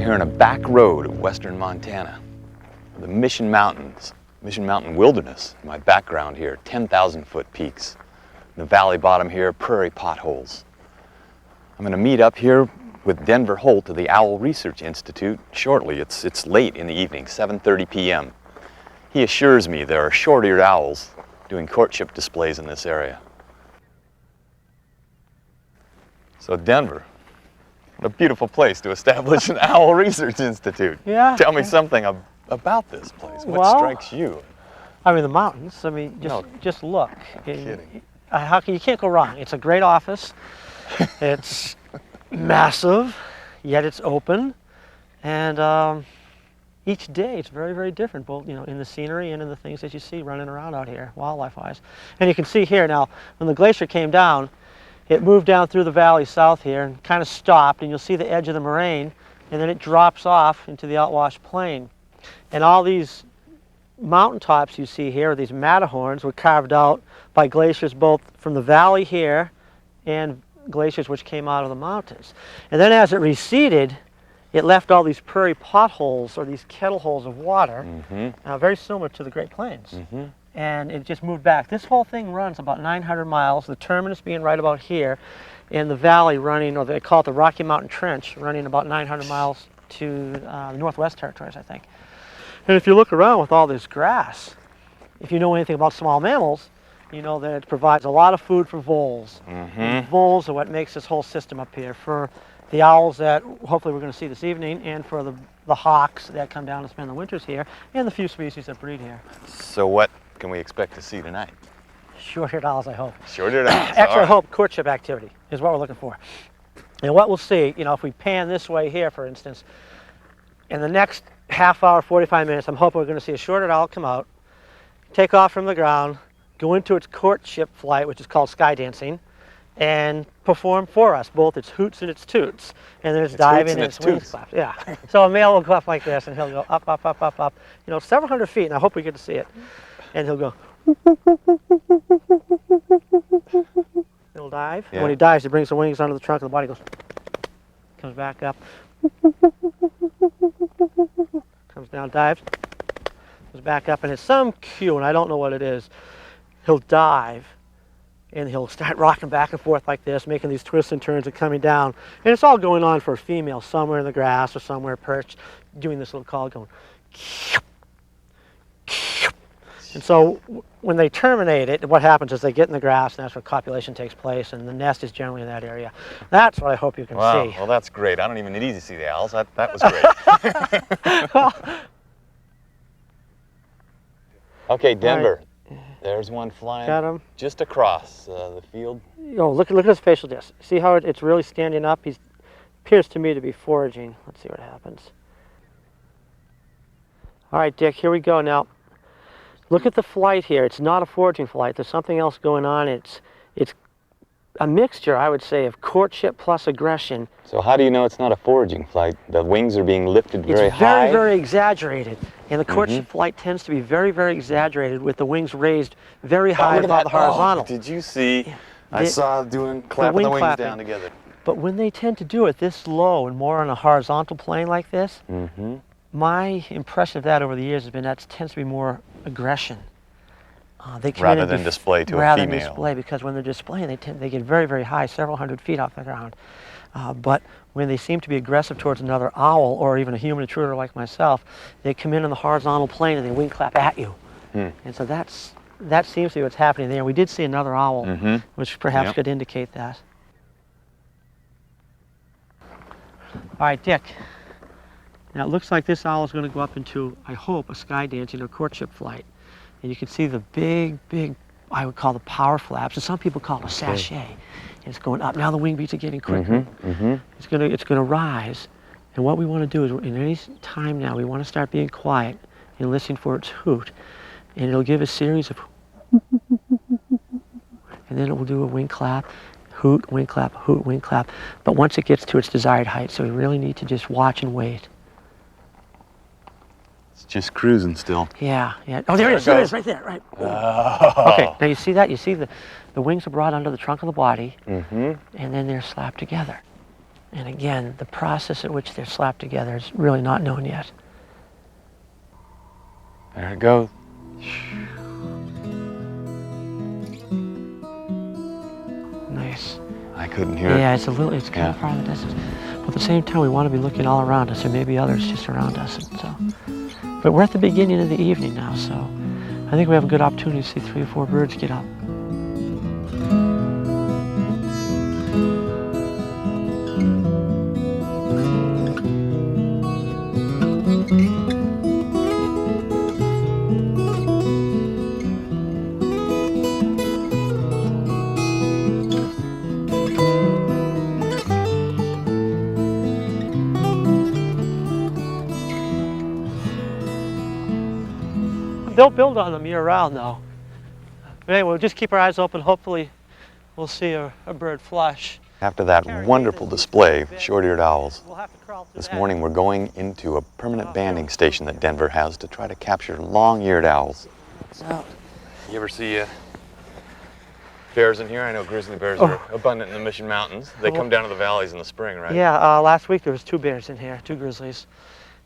here in a back road of western Montana. The Mission Mountains, Mission Mountain Wilderness, my background here, 10,000-foot peaks. The valley bottom here, prairie potholes. I'm going to meet up here with Denver Holt of the Owl Research Institute shortly. It's late in the evening, 7:30 p.m. He assures me there are short-eared owls doing courtship displays in this area. So Denver, what a beautiful place to establish an Owl Research Institute. Yeah. Tell me something about this place. What strikes you? I mean, the mountains. I mean, just look. Kidding. You can't go wrong. It's a great office. It's massive, yet it's open, and each day it's very, very different, both in the scenery and in the things that you see running around out here, wildlife-wise. And you can see here now, when the glacier came down, it moved down through the valley south here and kind of stopped, and you'll see the edge of the moraine, and then it drops off into the outwash plain. And all these mountaintops you see here, these Matterhorns, were carved out by glaciers both from the valley here and glaciers which came out of the mountains. And then as it receded, it left all these prairie potholes, or these kettle holes of water, very similar to the Great Plains. And it just moved back. This whole thing runs about 900 miles, the terminus being right about here, and the valley running, or they call it the Rocky Mountain Trench, running about 900 miles to the Northwest Territories, I think. And if you look around with all this grass, if you know anything about small mammals, you know that it provides a lot of food for voles. Voles are what makes this whole system up here for the owls that hopefully we're going to see this evening, and for the hawks that come down and spend the winters here, and the few species that breed here. So what can we expect to see tonight? Short-eared owls, I hope. Short-eared owls. Actually, I hope courtship activity is what we're looking for. And what we'll see, if we pan this way here, for instance, in the next half hour, 45 minutes, I'm hoping we're going to see a short-eared owl come out, take off from the ground, go into its courtship flight, which is called sky dancing, and perform for us both its hoots and its toots. And then it's diving and its wings flaps. Yeah. So a male will go up like this, and he'll go up, up, up, up, up, several hundred feet, and I hope we get to see it. And he'll go. He'll dive. And when he dives, he brings the wings under the trunk of the body, goes, comes back up, comes down, dives, goes back up, and it's some cue, and I don't know what it is. He'll dive, and he'll start rocking back and forth like this, making these twists and turns and coming down. And it's all going on for a female somewhere in the grass or somewhere perched, doing this little call, going. And so when they terminate it, what happens is they get in the grass, and that's where copulation takes place, and the nest is generally in that area. That's what I hope you can see. Well, that's great. I don't even need to see the owls. That was great. Okay, Denver. Right. There's one flying. Got him. Just across the field. Look at his facial disc. See how it's really standing up? He appears to me to be foraging. Let's see what happens. All right, Dick, here we go now. Look at the flight here. It's not a foraging flight. There's something else going on. It's a mixture, I would say, of courtship plus aggression. So how do you know it's not a foraging flight? The wings are being lifted very high? It's very, very exaggerated. And the courtship flight tends to be very, very exaggerated, with the wings raised very high above the horizontal. Did you see? I saw clapping the wings down together. But when they tend to do it this low and more on a horizontal plane like this, my impression of that over the years has been that tends to be more aggression. They come rather than display to a female. Rather than display, because when they're displaying, they get very, very high, several hundred feet off the ground. But when they seem to be aggressive towards another owl or even a human intruder like myself, they come in on the horizontal plane and they wing clap at you. And so that seems to be what's happening there. We did see another owl, which perhaps could indicate that. All right, Dick. Now it looks like this owl is going to go up into, I hope, a sky dancing or courtship flight. And you can see the big, I would call the power flaps, and some people call it a sachet. And it's going up. Now the wing beats are getting quicker. It's going to rise. And what we want to do is, in any time now, we want to start being quiet and listening for its hoot. And it'll give a series of and then it will do a wing clap, hoot, wing clap, hoot, wing clap. But once it gets to its desired height, so we really need to just watch and wait. It's just cruising still. Yeah. Oh, there it is, right there, right. Oh. Okay, now you see that? You see the wings are brought under the trunk of the body, and then they're slapped together. And again, the process at which they're slapped together is really not known yet. There it goes. Nice. I couldn't hear it. Yeah, it's kind of far in the distance. But at the same time, we want to be looking all around us, or maybe others just around us. And so, but we're at the beginning of the evening now, so I think we have a good opportunity to see 3 or 4 birds get up. They'll build on them year-round, though. But anyway, we'll just keep our eyes open. Hopefully, we'll see a bird flush. After that wonderful display of short-eared owls, We'll have to crawl through this that. morning we're going into a permanent banding station that Denver has to try to capture long-eared owls. So, You ever see bears in here? I know grizzly bears are abundant in the Mission Mountains. They come down to the valleys in the spring, right? yeah, last week there was 2 bears in here, 2 grizzlies.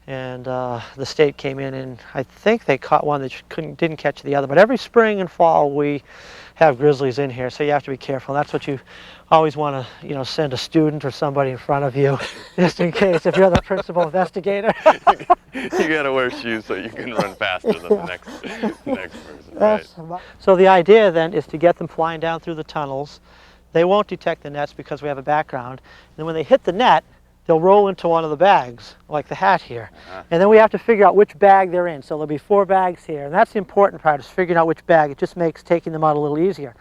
And the state came in and I think they caught one that didn't catch the other. But every spring and fall we have grizzlies in here, so you have to be careful. That's what you always want to, send a student or somebody in front of you, just in case if you're the principal investigator. You gotta wear shoes so you can run faster than the next person, right? So the idea then is to get them flying down through the tunnels. They won't detect the nets because we have a background. And then when they hit the net, they'll roll into one of the bags, like the hat here. And then we have to figure out which bag they're in. So there'll be 4 bags here. And that's the important part, is figuring out which bag. It just makes taking them out a little easier.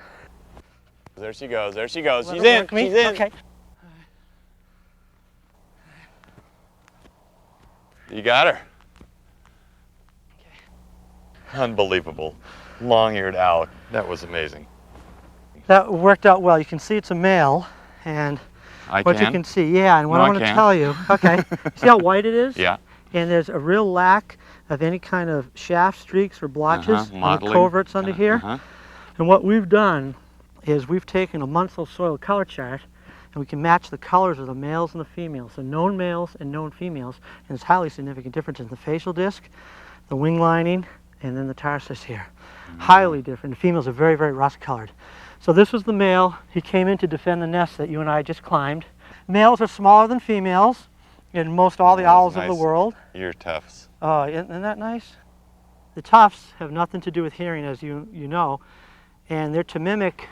There she goes, there she goes. She's Let it in, work me? she's in. Okay. You got her. Unbelievable. Long-eared owl. That was amazing. That worked out well. You can see it's a male. And what you can see, yeah, and what I want to tell you, okay, see how white it is? Yeah. And there's a real lack of any kind of shaft streaks or blotches on the Modeling. coverts under here. And what we've done is we've taken a Munsell soil color chart and we can match the colors of the males and the females, so known males and known females, and there's highly significant differences in the facial disc, the wing lining, and then the tarsus here. Highly different. The females are very, very rust colored. So this was the male. He came in to defend the nest that you and I just climbed. Males are smaller than females in most all the owls of the world. Ear tufts. Oh, isn't that nice? The tufts have nothing to do with hearing, as you know, and they're to mimic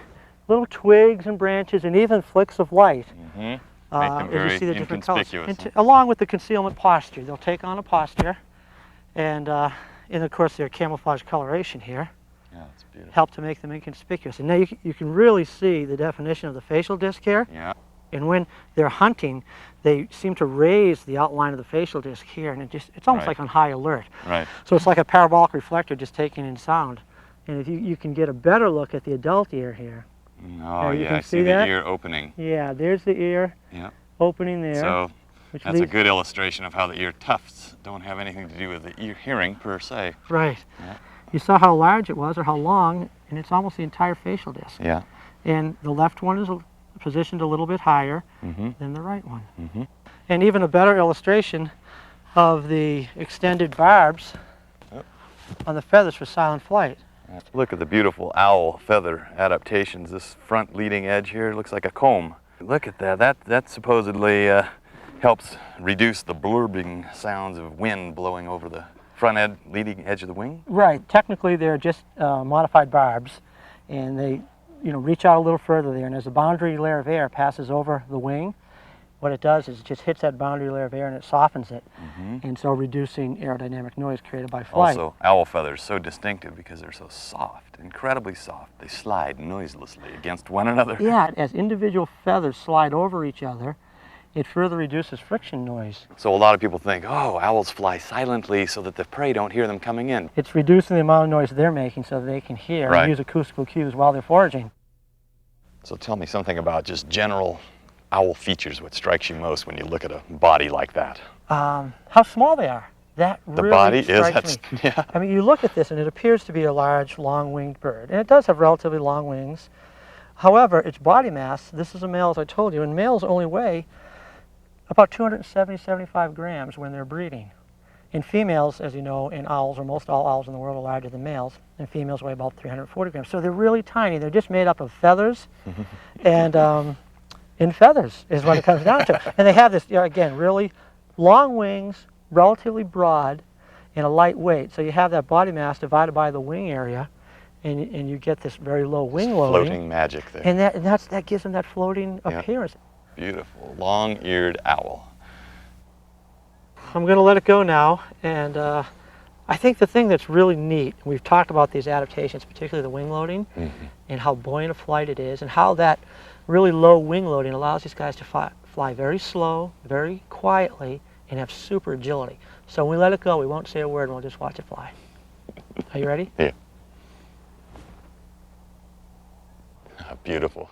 little twigs and branches and even flicks of light. Make them very as you see the different colors. inconspicuous. Along with the concealment posture. They'll take on a posture, and of course their camouflage coloration here. Yeah, that's beautiful. Help to make them inconspicuous. And now you can really see the definition of the facial disc here. Yeah. And when they're hunting, they seem to raise the outline of the facial disc here, and it's almost like on high alert. Right. So it's like a parabolic reflector just taking in sound. And if you can get a better look at the adult ear here. Oh, you yeah, can I see the that? ear opening. Yeah, there's the ear opening there. So which that's a leads- good illustration of how the ear tufts don't have anything to do with the ear hearing per se. Right. Yeah. You saw how large it was or how long, and it's almost the entire facial disc. Yeah. And the left one is positioned a little bit higher than the right one. And even a better illustration of the extended barbs on the feathers for silent flight. Look at the beautiful owl feather adaptations. This front leading edge here looks like a comb. Look at that. That supposedly helps reduce the blurbing sounds of wind blowing over the front leading edge of the wing. Right. Technically, they're just modified barbs, and they reach out a little further there. And as the boundary layer of air passes over the wing, what it does is it just hits that boundary layer of air and it softens it, and so reducing aerodynamic noise created by flight. Also, owl feathers so distinctive because they're so soft, incredibly soft. They slide noiselessly against one another. Yeah, as individual feathers slide over each other, it further reduces friction noise. So a lot of people think, oh, owls fly silently so that the prey don't hear them coming in. It's reducing the amount of noise they're making so they can hear and use acoustical cues while they're foraging. So tell me something about just general owl features. What strikes you most when you look at a body like that? How small they are. That really body strikes me. Yeah. I mean, you look at this and it appears to be a large, long-winged bird. And it does have relatively long wings. However, its body mass, this is a male, as I told you, and males only weigh About 270, 75 grams when they're breeding. In females, as you know, in owls, or most all owls in the world are larger than males, and females weigh about 340 grams. So they're really tiny. They're just made up of feathers, and in feathers is what it comes down to. And they have this, again, really long wings, relatively broad, and a light weight. So you have that body mass divided by the wing area, and you get this very low wing loading. Floating magic there. And that gives them that floating appearance. Beautiful, long-eared owl. I'm going to let it go now, and I think the thing that's really neat, we've talked about these adaptations, particularly the wing loading, and how buoyant a flight it is, and how that really low wing loading allows these guys to fly very slow, very quietly, and have super agility. So when we let it go, we won't say a word, and we'll just watch it fly. Are you ready? Yeah. Beautiful.